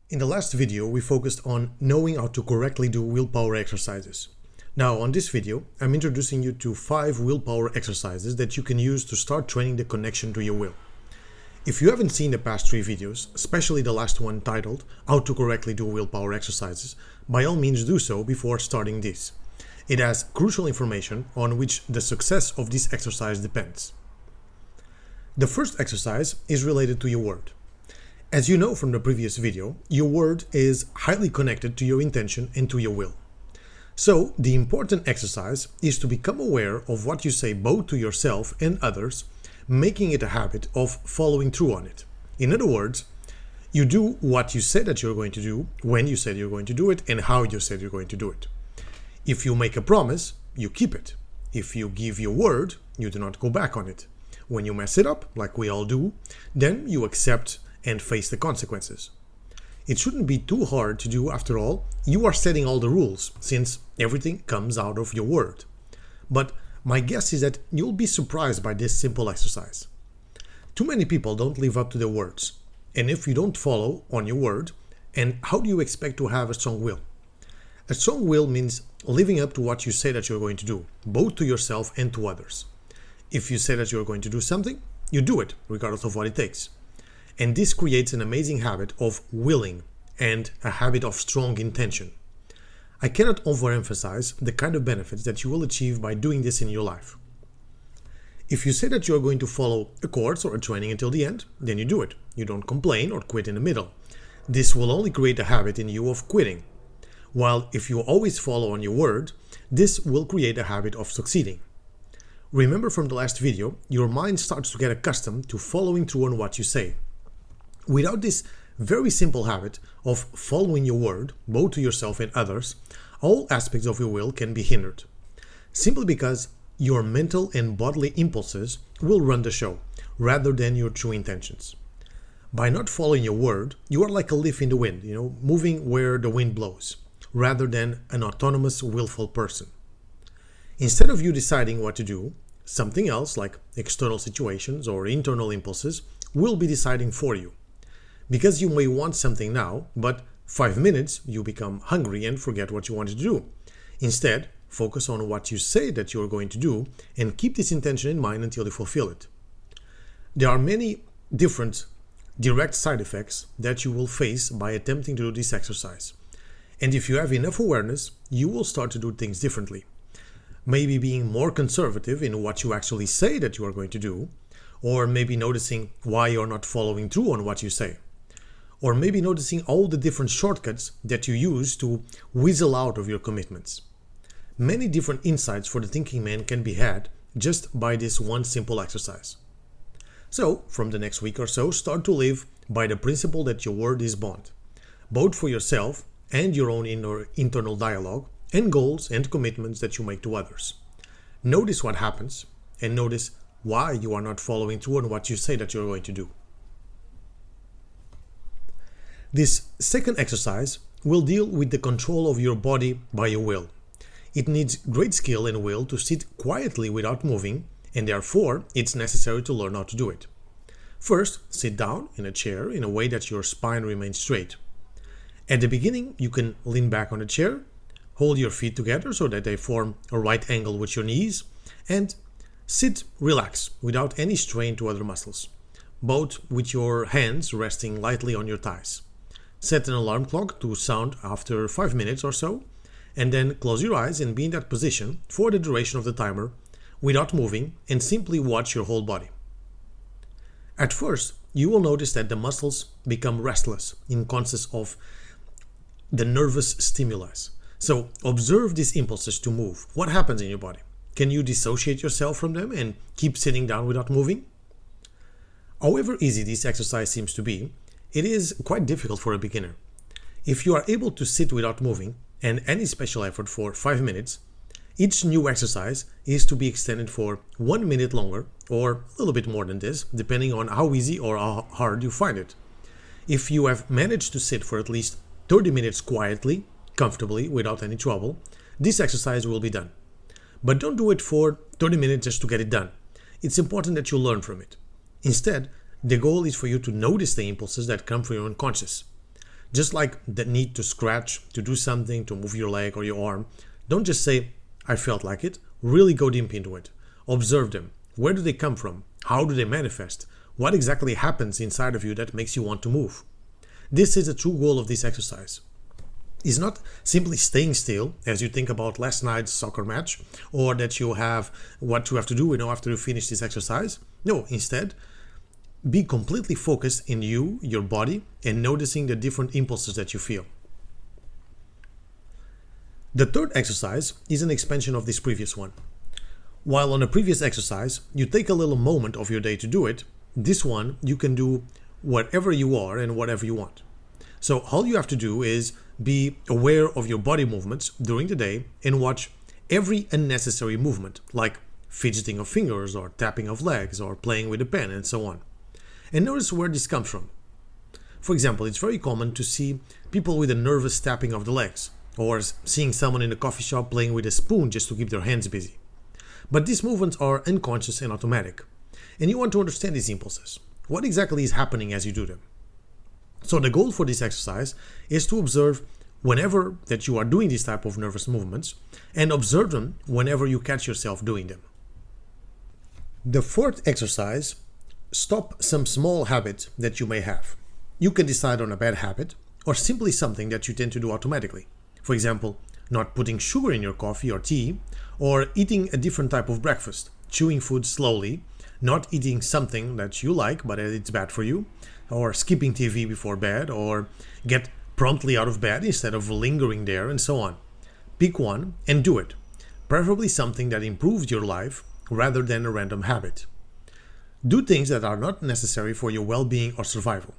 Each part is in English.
In the last video, we focused on knowing how to correctly do willpower exercises. Now, on this video, I'm introducing you to 5 willpower exercises that you can use to start training the connection to your will. If you haven't seen the past 3 videos, especially the last one titled How to Correctly Do Willpower Exercises, by all means do so before starting this. It has crucial information on which the success of this exercise depends. The first exercise is related to your word. As you know from the previous video, your word is highly connected to your intention and to your will. So, the important exercise is to become aware of what you say both to yourself and others, making it a habit of following through on it. In other words, you do what you said that you're going to do, when you said you're going to do it, and how you said you're going to do it. If you make a promise, you keep it. If you give your word, you do not go back on it. When you mess it up, like we all do, then you accept and face the consequences. It shouldn't be too hard to do. After all, you are setting all the rules, since everything comes out of your word. But my guess is that you'll be surprised by this simple exercise. Too many people don't live up to their words. And if you don't follow on your word, and how do you expect to have a strong will? A strong will means living up to what you say that you're going to do, both to yourself and to others. If you say that you're going to do something, you do it, regardless of what it takes. And this creates an amazing habit of willing and a habit of strong intention. I cannot overemphasize the kind of benefits that you will achieve by doing this in your life. If you say that you are going to follow a course or a training until the end, then you do it. You don't complain or quit in the middle. This will only create a habit in you of quitting. While if you always follow on your word, this will create a habit of succeeding. Remember from the last video, your mind starts to get accustomed to following through on what you say. Without this very simple habit of following your word, both to yourself and others, all aspects of your will can be hindered. Simply because your mental and bodily impulses will run the show, rather than your true intentions. By not following your word, you are like a leaf in the wind, moving where the wind blows, rather than an autonomous, willful person. Instead of you deciding what to do, something else, like external situations or internal impulses, will be deciding for you. Because you may want something now, but 5 minutes you become hungry and forget what you wanted to do. Instead, focus on what you say that you are going to do and keep this intention in mind until you fulfill it. There are many different direct side effects that you will face by attempting to do this exercise. And if you have enough awareness, you will start to do things differently. Maybe being more conservative in what you actually say that you are going to do, or maybe noticing why you're not following through on what you say. Or maybe noticing all the different shortcuts that you use to weasel out of your commitments. Many different insights for the thinking man can be had just by this one simple exercise. So, from the next week or so, start to live by the principle that your word is bond, both for yourself and your own internal dialogue, and goals and commitments that you make to others. Notice what happens, and notice why you are not following through on what you say that you're going to do. This second exercise will deal with the control of your body by your will. It needs great skill and will to sit quietly without moving, and therefore it's necessary to learn how to do it. First, sit down in a chair in a way that your spine remains straight. At the beginning, you can lean back on the chair, hold your feet together so that they form a right angle with your knees, and sit relaxed without any strain to other muscles, both with your hands resting lightly on your thighs. Set an alarm clock to sound after 5 minutes or so, and then close your eyes and be in that position for the duration of the timer without moving, and simply watch your whole body. At first, you will notice that the muscles become restless in context of the nervous stimulus. So observe these impulses to move. What happens in your body? Can you dissociate yourself from them and keep sitting down without moving? However easy this exercise seems to be, it is quite difficult for a beginner. If you are able to sit without moving and any special effort for 5 minutes, each new exercise is to be extended for 1 minute longer, or a little bit more than this, depending on how easy or how hard you find it. If you have managed to sit for at least 30 minutes quietly, comfortably, without any trouble, this exercise will be done. But don't do it for 30 minutes just to get it done. It's important that you learn from it. Instead, the goal is for you to notice the impulses that come from your unconscious. Just like the need to scratch, to do something, to move your leg or your arm, don't just say, I felt like it. Really go deep into it. Observe them. Where do they come from? How do they manifest? What exactly happens inside of you that makes you want to move? This is the true goal of this exercise. It's not simply staying still as you think about last night's soccer match or that you have what you have to do after you finish this exercise. No, instead, be completely focused in you, your body, and noticing the different impulses that you feel. The third exercise is an expansion of this previous one. While on a previous exercise, you take a little moment of your day to do it, this one you can do wherever you are and whatever you want. So all you have to do is be aware of your body movements during the day and watch every unnecessary movement, like fidgeting of fingers or tapping of legs or playing with a pen and so on. And notice where this comes from. For example, it's very common to see people with a nervous tapping of the legs, or seeing someone in a coffee shop playing with a spoon just to keep their hands busy. But these movements are unconscious and automatic, and you want to understand these impulses. What exactly is happening as you do them? So the goal for this exercise is to observe whenever that you are doing these type of nervous movements and observe them whenever you catch yourself doing them. The fourth exercise, stop some small habit that you may have. You can decide on a bad habit or simply something that you tend to do automatically. For example, not putting sugar in your coffee or tea, or eating a different type of breakfast, chewing food slowly, not eating something that you like but it's bad for you, or skipping TV before bed, or get promptly out of bed instead of lingering there, and so on. Pick one and do it, preferably something that improves your life rather than a random habit. Do things that are not necessary for your well-being or survival.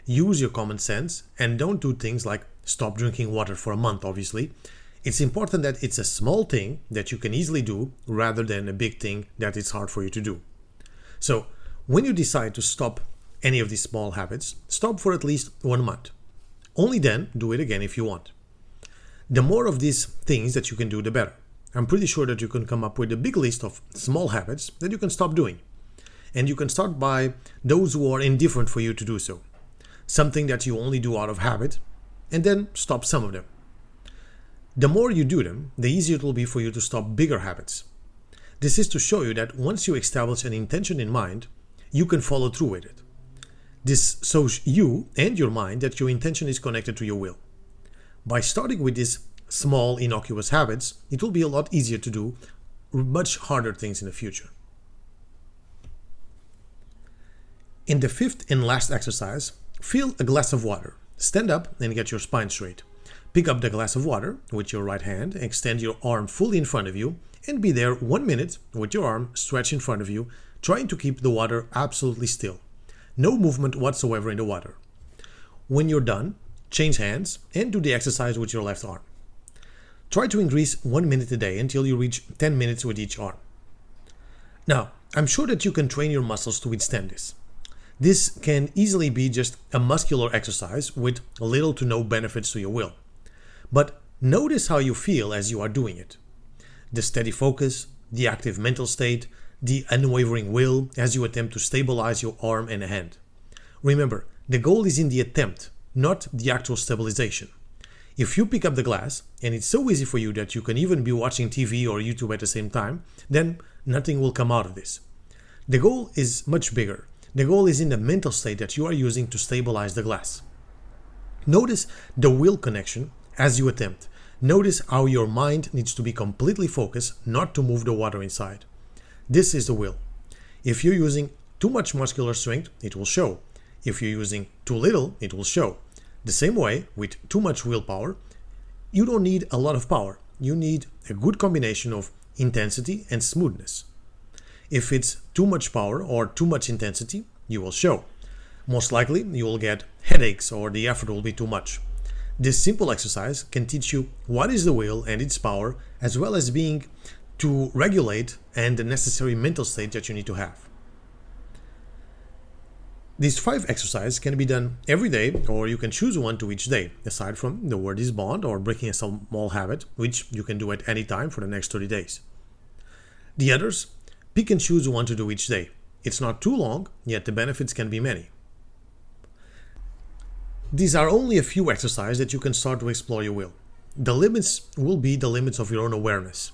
Use your common sense and don't do things like stop drinking water for a month, obviously. It's important that it's a small thing that you can easily do rather than a big thing that it's hard for you to do. So, when you decide to stop any of these small habits, stop for at least 1 month. Only then do it again if you want. The more of these things that you can do, the better. I'm pretty sure that you can come up with a big list of small habits that you can stop doing. And you can start by those who are indifferent for you to do so. Something that you only do out of habit, and then stop some of them. The more you do them, the easier it will be for you to stop bigger habits. This is to show you that once you establish an intention in mind, you can follow through with it. This shows you and your mind that your intention is connected to your will. By starting with these small, innocuous habits, it will be a lot easier to do much harder things in the future. In the fifth and last exercise, fill a glass of water. Stand up and get your spine straight. Pick up the glass of water with your right hand, extend your arm fully in front of you, and be there 1 minute with your arm stretched in front of you, trying to keep the water absolutely still. No movement whatsoever in the water. When you're done, change hands and do the exercise with your left arm. Try to increase 1 minute a day until you reach 10 minutes with each arm. Now, I'm sure that you can train your muscles to withstand this. This can easily be just a muscular exercise with little to no benefits to your will. But notice how you feel as you are doing it. The steady focus, the active mental state, the unwavering will as you attempt to stabilize your arm and hand. Remember, the goal is in the attempt, not the actual stabilization. If you pick up the glass, and it's so easy for you that you can even be watching TV or YouTube at the same time, then nothing will come out of this. The goal is much bigger. The goal is in the mental state that you are using to stabilize the glass. Notice the will connection as you attempt. Notice how your mind needs to be completely focused not to move the water inside. This is the will. If you're using too much muscular strength, it will show. If you're using too little, it will show. The same way, with too much willpower, you don't need a lot of power. You need a good combination of intensity and smoothness. If it's too much power or too much intensity, you will show. Most likely, you will get headaches or the effort will be too much. This simple exercise can teach you what is the will and its power, as well as being to regulate and the necessary mental state that you need to have. These 5 exercises can be done every day, or you can choose one to each day, aside from the word is bond or breaking a small habit, which you can do at any time for the next 30 days. The others, pick and choose one to do each day. It's not too long, yet the benefits can be many. These are only a few exercises that you can start to explore your will. The limits will be the limits of your own awareness.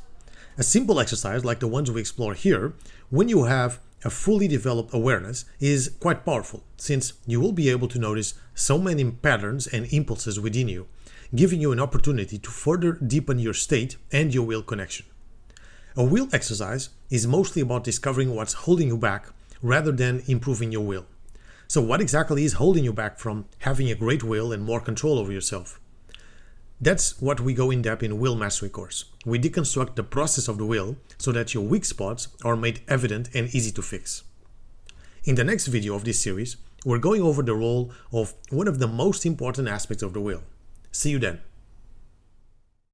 A simple exercise like the ones we explore here, when you have a fully developed awareness, is quite powerful, since you will be able to notice so many patterns and impulses within you, giving you an opportunity to further deepen your state and your will connection. A will exercise is mostly about discovering what's holding you back rather than improving your will. So what exactly is holding you back from having a great will and more control over yourself? That's what we go in depth in Will Mastery course. We deconstruct the process of the will so that your weak spots are made evident and easy to fix. In the next video of this series, we're going over the role of one of the most important aspects of the will. See you then.